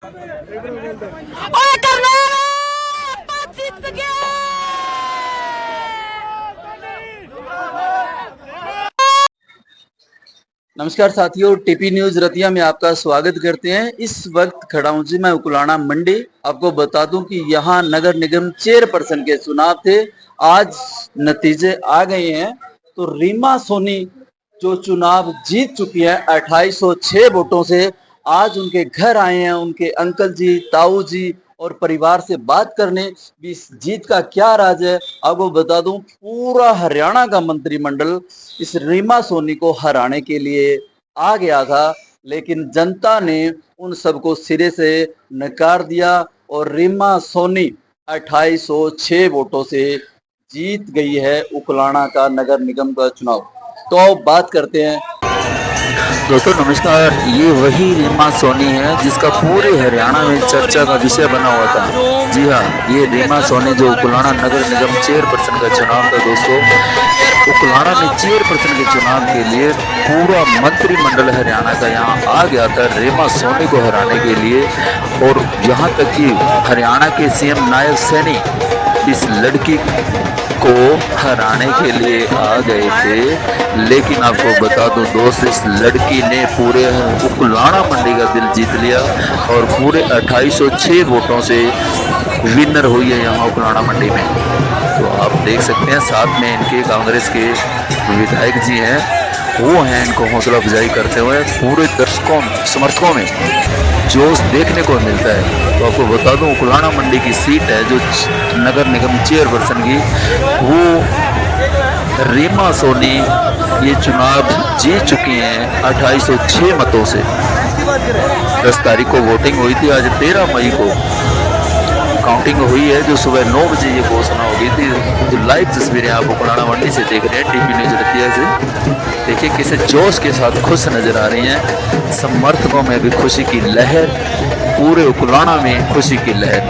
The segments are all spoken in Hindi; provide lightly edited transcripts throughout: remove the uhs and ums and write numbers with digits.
ओए कर्नाटक जीत गया। नमस्कार साथियों, टीपी न्यूज रतिया में आपका स्वागत करते हैं। इस वक्त खड़ा हूं जी मैं उकुलाना मंडी। आपको बता दूं कि यहां नगर निगम चेयरपर्सन के चुनाव थे। आज नतीजे आ गए हैं। तो रीमा सोनी जो चुनाव जीत चुकी है 2806 वोटों से, आज उनके घर आए हैं उनके अंकल जी, ताऊ जी और परिवार से बात करने भी इस जीत का क्या राज है। आपको बता दूं पूरा हरियाणा का मंत्रिमंडल इस रीमा सोनी को हराने के लिए आ गया था, लेकिन जनता ने उन सबको सिरे से नकार दिया और रीमा सोनी 2806 वोटों से जीत गई है उकुलाना का नगर निगम का चुनाव। तो अब बात करते हैं। दोस्तों नमस्कार, ये वही रीमा सोनी है जिसका पूरे हरियाणा में चर्चा का विषय बना हुआ था। जी हाँ, ये रीमा सोनी जो उकुलाना नगर निगम चेयरपर्सन का चुनाव था। दोस्तों उकुलाना में चेयरपर्सन के चुनाव के लिए पूरा मंत्रिमंडल हरियाणा का यहाँ आ गया था रीमा सोनी को हराने के लिए। और यहाँ तक कि हरियाणा के सीएम नायब सैनी इस लड़की को हराने के लिए आ गए थे। लेकिन आपको बता दूं दोस्त, इस लड़की ने पूरे उकुलाना मंडी का दिल जीत लिया और पूरे 2806 वोटों से विनर हुई है यहाँ उकुलाना मंडी में। तो आप देख सकते हैं साथ में इनके कांग्रेस के विधायक जी हैं, वो हैं इनको हौसला अफजाई करते हुए। पूरे दर्शकों समर्थकों में जोश देखने को मिलता है। तो आपको बता दूं उकुलाना मंडी की सीट है जो नगर निगम चेयरपर्सन की, वो रीमा सोनी ये चुनाव जीत चुकी हैं 2806 मतों से। 10 तारीख को वोटिंग हुई थी, आज 13 मई को काउंटिंग हुई है, जो सुबह 9 बजे ये घोषणा हो गई थी। जो लाइव तस्वीरें आप उकुलाना मंडी से देख रहे हैं टीपी न्यूज रतिया से, देखिए किसे जोश के साथ खुश नजर आ रही हैं। समर्थकों में भी खुशी की लहर, पूरे उकुलाना में खुशी की लहर।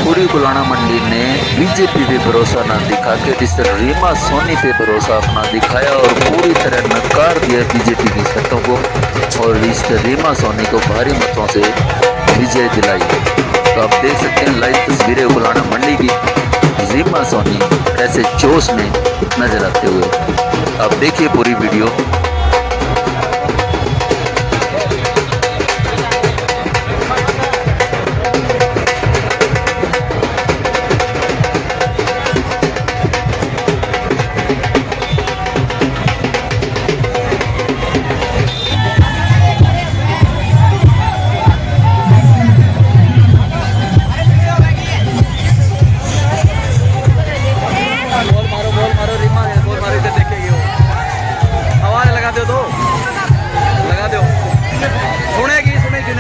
पूरी उकुलाना मंडी ने बीजेपी पे भरोसा न दिखा के इस रीमा सोनी पे भरोसा अपना दिखाया और पूरी तरह नकार दिया बीजेपी की शर्तों को और इस रीमा सोनी को भारी मतों से विजय दिलाई। तो आप देख सकते हैं लाइव तस्वीरें उकुलाना मंडी की, रीमा सोनी कैसे जोश में नजर आते हुए। आप देखिए पूरी वीडियो।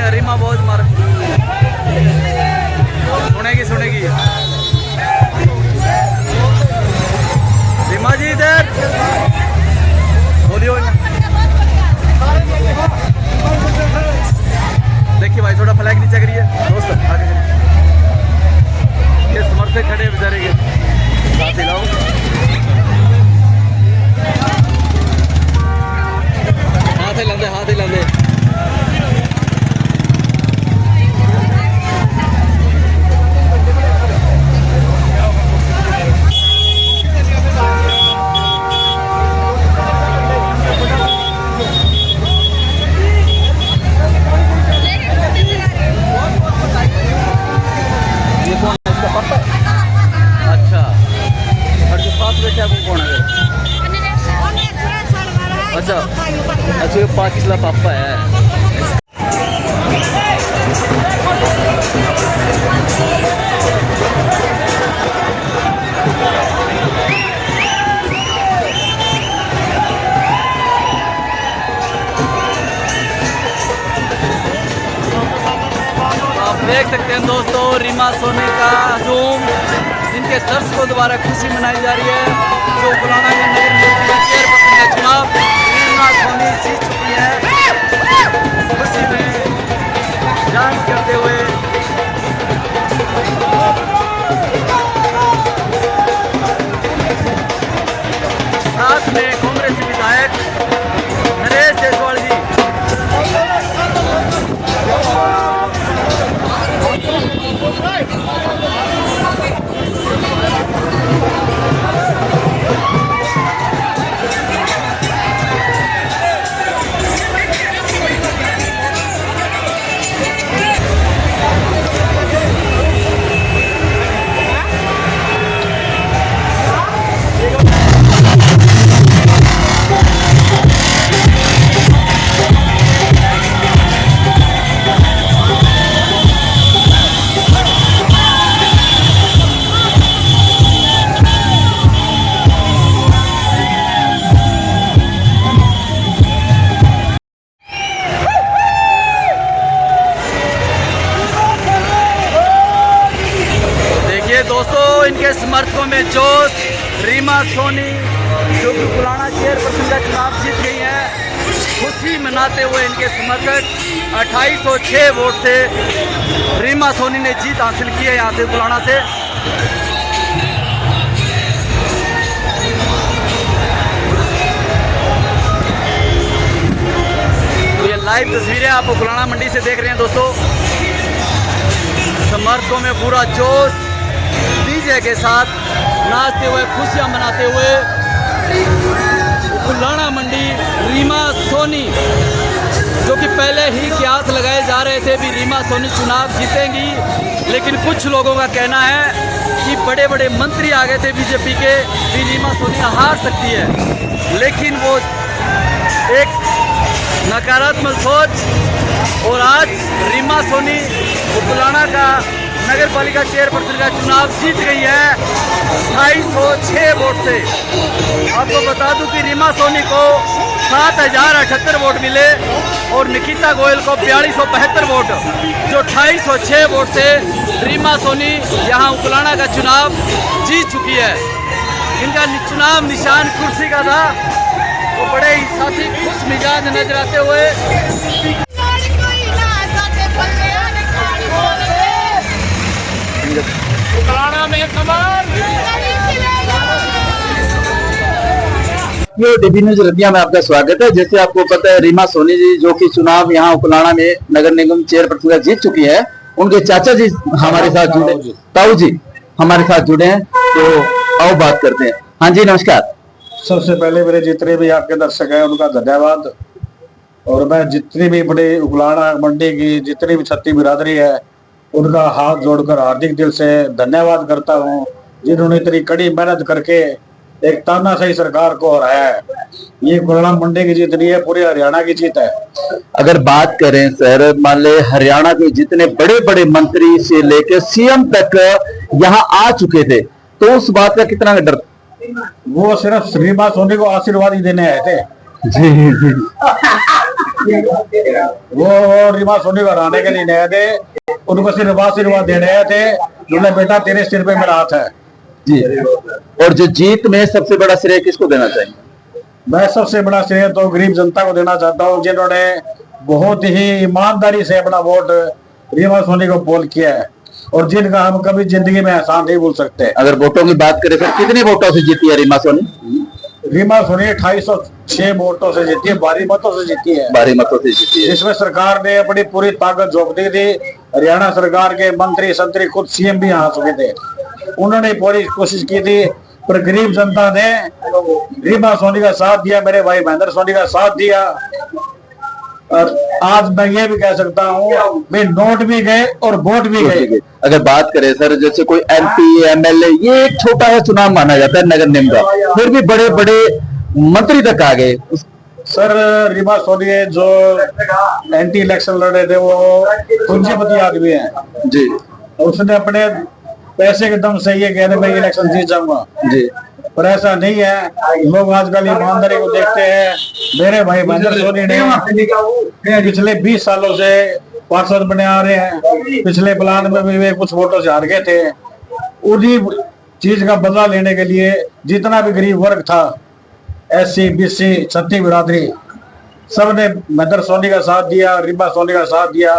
रीमा बहुत मार सुनेगी रीमा जी इधर बोलियो। देखिए भाई थोड़ा फ्लैग नीचे करिए दोस्त, आगे ये समर्थक खड़े बेचारे के साथ हिलाओ। हाथ हिलाते अच्छा, ये पाकिस्तान पापा है। आप देख सकते हैं दोस्तों रीमा सोनी का हजूम, जिनके दर्शकों द्वारा खुशी मनाई जा रही है। जो उकुलाना में नगर निगम चेयरपर्सन का चुनाव रीमा सोनी जीत चुकी है, खुशी में जान करते हुए रीमा सोनी जो कि उकुलाना चेयरपर्सन का चुनाव जीत गई हैं, खुशी मनाते हुए इनके समर्थक 2806 वोट से रीमा सोनी ने जीत हासिल की है यहाँ से उकुलाना से। तो ये लाइव तस्वीरें आप उकुलाना मंडी से देख रहे हैं दोस्तों। समर्थकों में पूरा जोश, डीजे के साथ नाचते हुए, खुशियां मनाते हुए उकुलाना मंडी रीमा सोनी, जो कि पहले ही कयास लगाए जा रहे थे भी रीमा सोनी चुनाव जीतेंगी, लेकिन कुछ लोगों का कहना है कि बड़े बड़े मंत्री आ गए थे बीजेपी के भी रीमा सोनी हार सकती है, लेकिन वो एक नकारात्मक सोच और आज रीमा सोनी उकुलाना का नगर पालिका चेयरपर्सन का चुनाव जीत गई है 2806 वोट से। आपको बता दूं कि रीमा सोनी को 7078 वोट मिले और निकिता गोयल को 4272 वोट, जो 2806 वोट से रीमा सोनी यहां उकुलाना का चुनाव जीत चुकी है। इनका चुनाव निशान कुर्सी का था। वो बड़े ही साथी खुश मिजाज नजर आते हुए ये टीवी न्यूज रतिया में आपका स्वागत है। जैसे आपको पता है, रीमा सोनी जी जो कि चुनाव यहाँ उकुलाना में नगर निगम चेयरपर्सन का जीत चुकी है, उनके चाचा जी हमारे साथ जुड़े, ताऊ जी हमारे साथ जुड़े हैं, तो आओ बात करते हैं। हाँ जी नमस्कार। सबसे पहले मेरे जितने भी आपके दर्शक हैं उनका धन्यवाद, और मैं जितनी भी बड़े उकुलाना मंडी की जितनी भी छत्ती बिरादरी है उनका हाथ जोड़कर हार्दिक दिल से धन्यवाद करता हूँ, जिन्होंने इतनी कड़ी मेहनत करके एक तानाशाही सरकार को हराया है। ये उकुलाना मंडी की जीत नहीं है, पूरे हरियाणा की जीत है। अगर बात करें सर, मान ले हरियाणा के जितने बड़े बड़े मंत्री से लेकर सीएम तक यहाँ आ चुके थे, तो उस बात का कितना डर? वो सिर्फ रीमा सोनी को आशीर्वाद ही देने आए थे। जी जी। वो रीमा सोनी को हराने के लिए नहीं आए थे, उनको सिर्फ आशीर्वाद देने आए थे। बोले बेटा तेरे सिर पे मेरा हाथ है जी। और जो जीत में सबसे बड़ा श्रेय किसको देना चाहिए? मैं सबसे बड़ा श्रेय तो गरीब जनता को देना चाहता हूँ, जिन्होंने बहुत ही ईमानदारी से अपना वोट रीमा सोनी को पोल किया है, और जिनका हम कभी जिंदगी में एहसान नहीं भूल सकते। अगर वोटों की बात करें सर, कितने वोटों से जीती है रीमा सोनी? रीमा सोनी 2806 वोटों से जीती है, भारी मतों से जीती है। भारी मतों से जीती है। इसमें सरकार ने अपनी पूरी ताकत झोंक दी थी। हरियाणा सरकार के मंत्री संतरी, खुद सीएम भी आ चुके थे, उन्होंने पूरी कोशिश की थी, पर गरीब जनता ने रीमा सोनी का साथ दिया, मेरे भाई महेंद्र सोनी का साथ दिया। और आज मैं ये भी कह सकता हूँ, भाई नोट भी गए और वोट भी गए। अगर बात करें सर, जैसे कोई एमपी एमएलए, ये एक छोटा सा चुनाव माना जाता है नगर निगम का, फिर भी बड़े बड़े मंत्री तक आ गए। सर रीमा सोनी जो एंटी इलेक्शन लड़े थे वो पूंजीपति आदमी है जी, और उसने अपने पैसे के दम से ये कह रहे मैं इलेक्शन जीत जाऊंगा जी, पर ऐसा नहीं है। लोग आजकल ईमानदारी को देखते हैं। मेरे भाई महेंद्र सोनी ने पिछले 20 सालों से पार्षद बने आ रहे हैं। पिछले प्लान में भी वे कुछ वोटों से हार गए थे। उन्हीं चीज का बदला लेने के लिए जितना भी गरीब वर्ग था, एससी बीसी छत्ती बिरादरी, सबने महेंद्र सोनी का साथ दिया, रीमा सोनी का साथ दिया,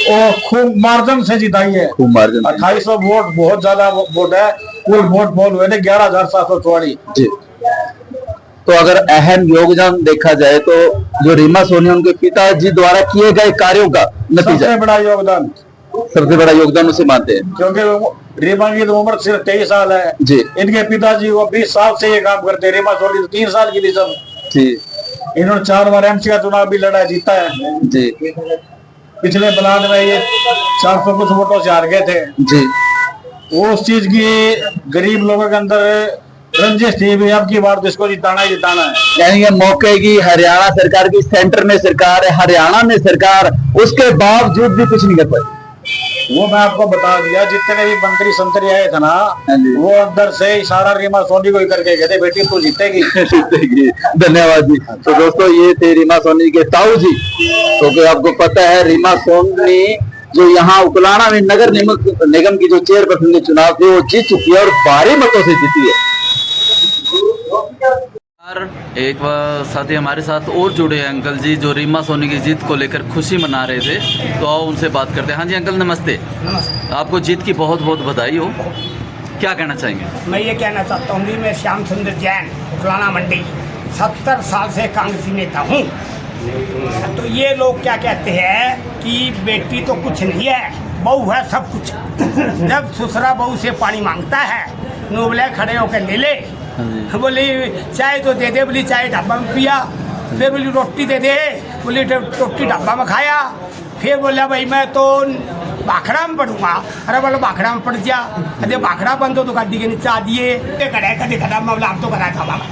और खूब मार्जिन से जिताई है। खूब मार्जिन। 2800 वोट बहुत ज्यादा वोट है। कुल वोट पोल हुए थे 11744 जी। तो अगर अहम योगदान देखा जाए तो जो रीमा सोनी उनके पिताजी द्वारा किए गए कार्यों का नतीजा, सबसे बड़ा योगदान उसे मानते हैं, क्योंकि रीमा की तो उम्र सिर्फ 23 साल है जी। इनके पिताजी वो 20 साल से ये काम करते हैं। रीमा सोनी तो 3 साल की थी सब जी। इन्होंने 4 बार एमसी का चुनाव भी लड़ा, जीता है जी। पिछले प्लान में ये 400 कुछ वोटों से हार गए थे जी। वो उस चीज की गरीब लोगों के अंदर रंजिश थी भी, अब की बार तो इसको जिताना ही जिताना है। यानी ये मौके की हरियाणा सरकार की, सेंटर में सरकार है, हरियाणा में सरकार, उसके बावजूद भी कुछ नहीं कर पाई। वो मैं आपको बता दिया, जितने भी मंत्री संतरी आए थे ना, वो अंदर से इशारा रीमा सोनी को ही करके कहते बेटी तू जीतेगी। जीतेगी। धन्यवाद जी। तो दोस्तों ये थे रीमा सोनी के ताऊ जी। तो आपको पता है रीमा सोनी जो यहाँ उकुलाना में नगर निगम की जो चेयरपर्सन के चुनाव थे वो जीत चुकी है और भारी मतों से जीती है। एक साथ ही हमारे साथ और जुड़े हैं अंकल जी जो रीमा सोनी की जीत को लेकर खुशी मना रहे थे, तो आओ उनसे बात करते हैं। हाँ जी अंकल नमस्ते। नमस्ते। आपको जीत की बहुत बहुत बधाई हो, क्या कहना चाहेंगे? मैं ये कहना चाहता हूँ जी, मैं श्याम सुंदर जैन उकलाना मंडी 70 साल से कांग्रेसी नेता हूँ। तो ये लोग क्या कहते हैं कि बेटी तो कुछ नहीं है, बहू है सब कुछ। जब ससुरा बहू से पानी मांगता है, नोबले खड़े होकर ले ले, बोली चाय तो दे दे, बोली चाय ढाबा में पिया, फिर बोली रोटी दे दे, बोली रोटी ढाबा में खाया, फिर बोला भाई मैं तो भाखड़ा में पढ़ूंगा। अरे बोलो भाखड़ा में पढ़ जा, अरे भाखड़ा बंद हो तो गाड़ी के नीचे आ दिए कदे खड़ा मामला तो कराया था बाबा।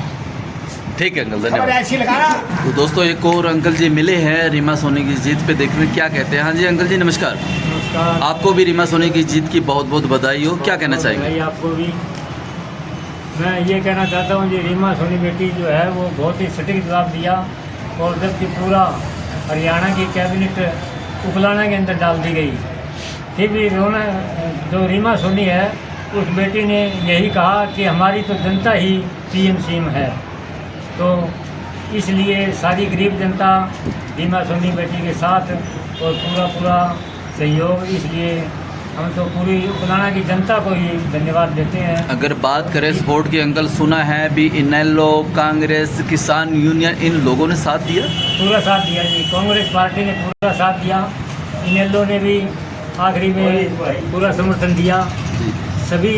ठीक है अंकल धन्यवाद। ऐसी लगा तो दोस्तों एक और अंकल जी मिले हैं रीमा सोनी की जीत पे, देखने क्या कहते हैं। हाँ जी अंकल जी नमस्कार। नमस्कार। आपको भी रीमा सोनी की जीत की बहुत बहुत बधाई हो, क्या कहना चाहेंगे? भाई आपको भी मैं ये कहना चाहता हूँ जी, रीमा सोनी बेटी जो है वो बहुत ही सटीक जवाब दिया, और जबकि पूरा हरियाणा की कैबिनेट उकलाना के अंदर डाल दी गई, फिर भी जो रीमा सोनी है उस बेटी ने यही कहा कि हमारी तो जनता ही पीएम सीएम है। तो इसलिए सारी गरीब जनता रीमा सोनी बेटी के साथ और पूरा सहयोग, इसलिए हम तो पूरी उकलाना की जनता को ही धन्यवाद देते हैं। अगर बात करें सपोर्ट की अंकल, सुना है भी इनेलो, कांग्रेस, किसान यूनियन, इन लोगों ने साथ दिया? पूरा साथ दिया जी, कांग्रेस पार्टी ने पूरा साथ दिया, इनेलो ने भी आखिरी में पूरा समर्थन दिया, सभी,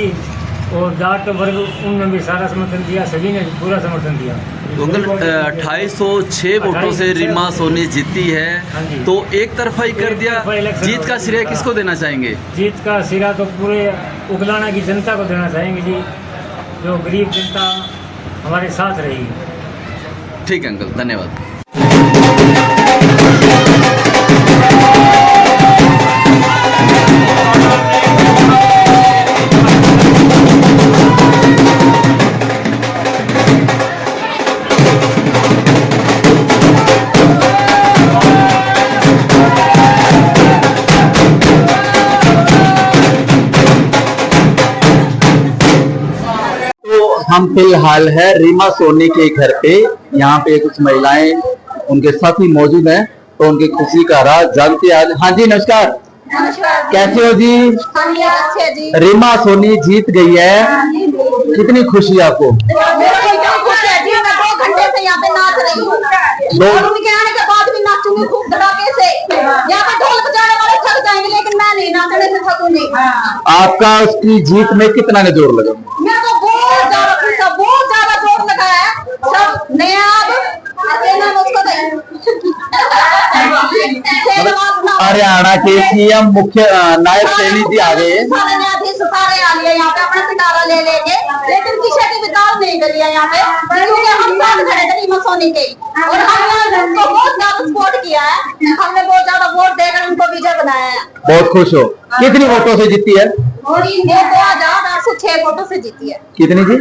और जाट वर्ग उनने भी सारा समर्थन दिया, सभी ने पूरा समर्थन दिया। तो अंकल 2806 वोटों से रीमा सोनी जीती हाँ जी। है, तो एक तरफा ही कर दिया, जीत का श्रेय किसको देना चाहेंगे? जीत का सिरा तो पूरे उकलाना की जनता को देना चाहेंगे जी, जो गरीब जनता हमारे साथ रही। ठीक है अंकल धन्यवाद। हम फिलहाल है रीमा सोनी के घर पे, यहाँ पे कुछ महिलाएं उनके साथ ही मौजूद हैं, तो उनकी खुशी का राज जानते हैं। हाँ जी नमस्कार, कैसे हो जी? अच्छे जी। रीमा सोनी जीत गई है, कितनी खुशी आपको? खुश है जी, मैं 2 घंटे से यहाँ पे नाच रही हूँ, और उनके आने के बाद भी नाचूंगी खूब धड़ाके से। यहाँ पे ढोल बजाने वाले थक जाएंगे, लेकिन मैं नहीं नाचने से थकूंगी। आपका उसकी जीत में कितना ने जोर लगा? मैं तो बहुत ज्यादा जोर लगाया है, सब नया हरियाणा के सीएम मुख्य नायब सैनी जी आ गए, सारे न्यायाधीश सारे आ लिए यहाँ पे अपना सितारा ले लेके, लेकिन किसी की विदाई नहीं करी है यहाँ पे, क्योंकि हम साथ खड़े थे रीमा सोनी के, और हमने उनको बहुत ज्यादा सपोर्ट किया है, हमने बहुत ज्यादा वोट देकर उनको विजय बनाया है। बहुत खुश हो। कितनी वोटों से जीती है? और ये 2806 वोटों से जीती है। कितनी जी?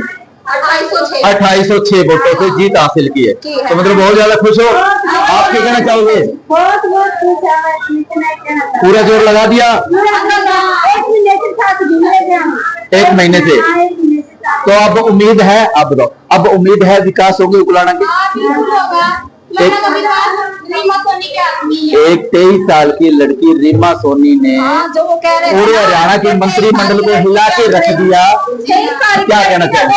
2806 वोटों से जीत हासिल की है, तो मतलब बहुत ज्यादा खुश हो। आप क्या कहना चाहोगे? बहुत खुश है। पूरा जोर लगा दिया 1 महीने से, तो अब उम्मीद है, अब बताओ, अब उम्मीद है विकास होगी उकलाना की? एक 23 साल की लड़की रीमा सोनी ने जो वो कह रहे पूरे हरियाणा के मंत्रिमंडल को हिला के रख दिया, क्या कहना चाहिए?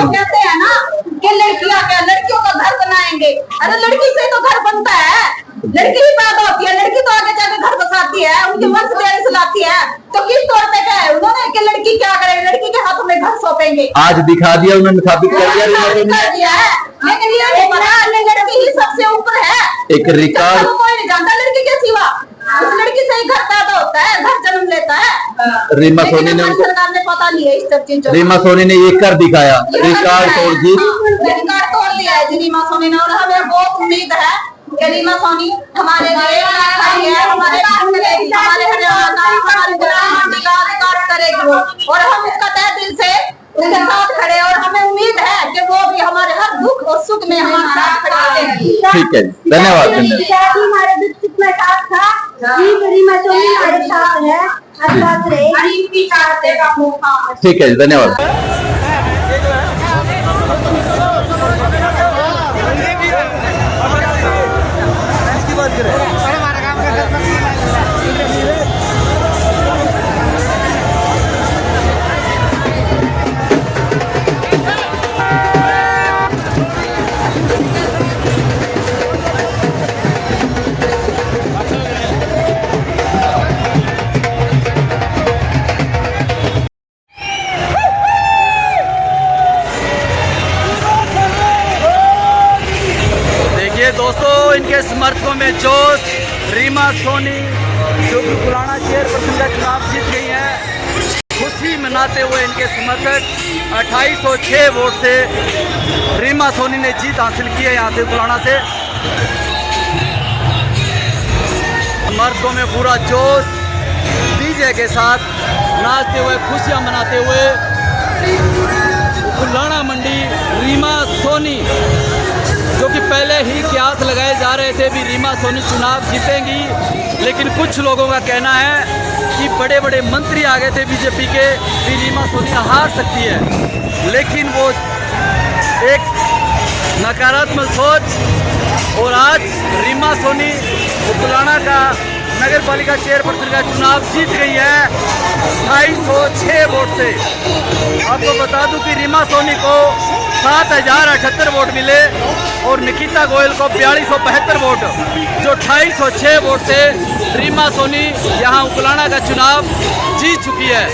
कहते हैं ना कि लड़कियों का घर बनाएंगे, अरे लड़की से तो घर बनता है, लड़की ही पैदा होती है, लड़की तो आगे जाकर घर बसाती है, उनकी वंश देने से लाती है, तो किस तौर पे क्या है उन्होंने कि लड़की क्या करेगी, लड़की के हाथों में घर सौंपेंगे। आज दिखा दिया, उन्होंने साबित कर दिया है, लेकिन ये नहीं पता लड़की ही सबसे ऊपर है, एक रिकॉर्ड। कोई नहीं जानता लड़की के सिवा, उस लड़की से ही घर पैदा होता है, घर जन्म लेता है। रीमा सोनी ने उनको, सरकार ने पता लिया इस सब चीजों, रीमा सोनी ने ये कर दिखाया, रिकॉर्ड तोड़ जीत, रिकॉर्ड तोड़ दिया है जी रीमा सोनी ने, और हमें बहुत उम्मीद है कि रीमा सोनी हमारे लिए हमारे हरियाणा हमारे का रिकॉर्ड करेगी वो, और हम उसका तहे दिल से उसके साथ खड़े, और हमें उम्मीद है कि वो भी हमारे हर दुख और सुख में हमारे साथ खड़े रहेगी। ठीक है, धन्यवाद। हमारे दुख सुख में साथ था, रीमा सोनी हमारे साथ है, ठीक है, धन्यवाद। देखिए दोस्तों, इनके समर्थकों में जोश। रीमा सोनी जो कि पुराना चेयरपर्सन का चुनाव जीत गई हैं, खुशी मनाते हुए इनके समर्थक 2806 वोट से रीमा सोनी ने जीत हासिल की है यहाँ से पुराना से। समर्थकों में पूरा जोश, डीजे के साथ नाचते हुए खुशियाँ मनाते हुए पुराना मंडी रीमा सोनी, जो कि पहले ही कयास लगाए जा रहे थे भी रीमा सोनी चुनाव जीतेंगी, लेकिन कुछ लोगों का कहना है कि बड़े बड़े मंत्री आ गए थे बीजेपी के भी रीमा सोनी हार सकती है, लेकिन वो एक नकारात्मक सोच। और आज रीमा सोनी पुराना का नगर पालिका चेयरपर्सन का चुनाव जीत गई है 2806 वोट से। आपको बता दूं कि रीमा सोनी को 7078 वोट मिले और निकिता गोयल को 4275 वोट, जो 2806 वोट से रीमा सोनी यहाँ उकलाना का चुनाव जीत चुकी है।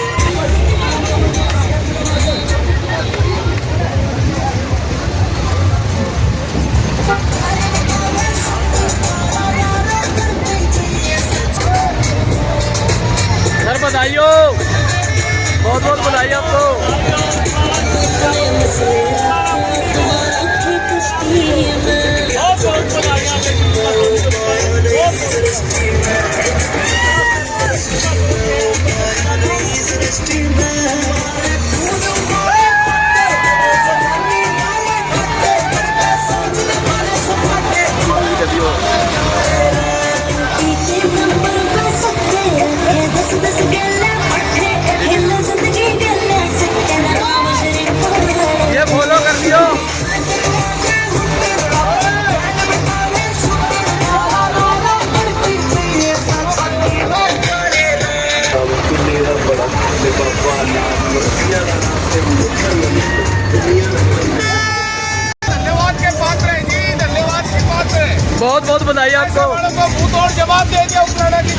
सर बधाई हो, बहुत बहुत बधाई आपको। ये फॉलो कर दियो। धन्यवाद के पात्र है जी, धन्यवाद के पात्र है। बहुत बहुत बधाई आपको। मुंह तोड़ जवाब दे दिया उकलाना के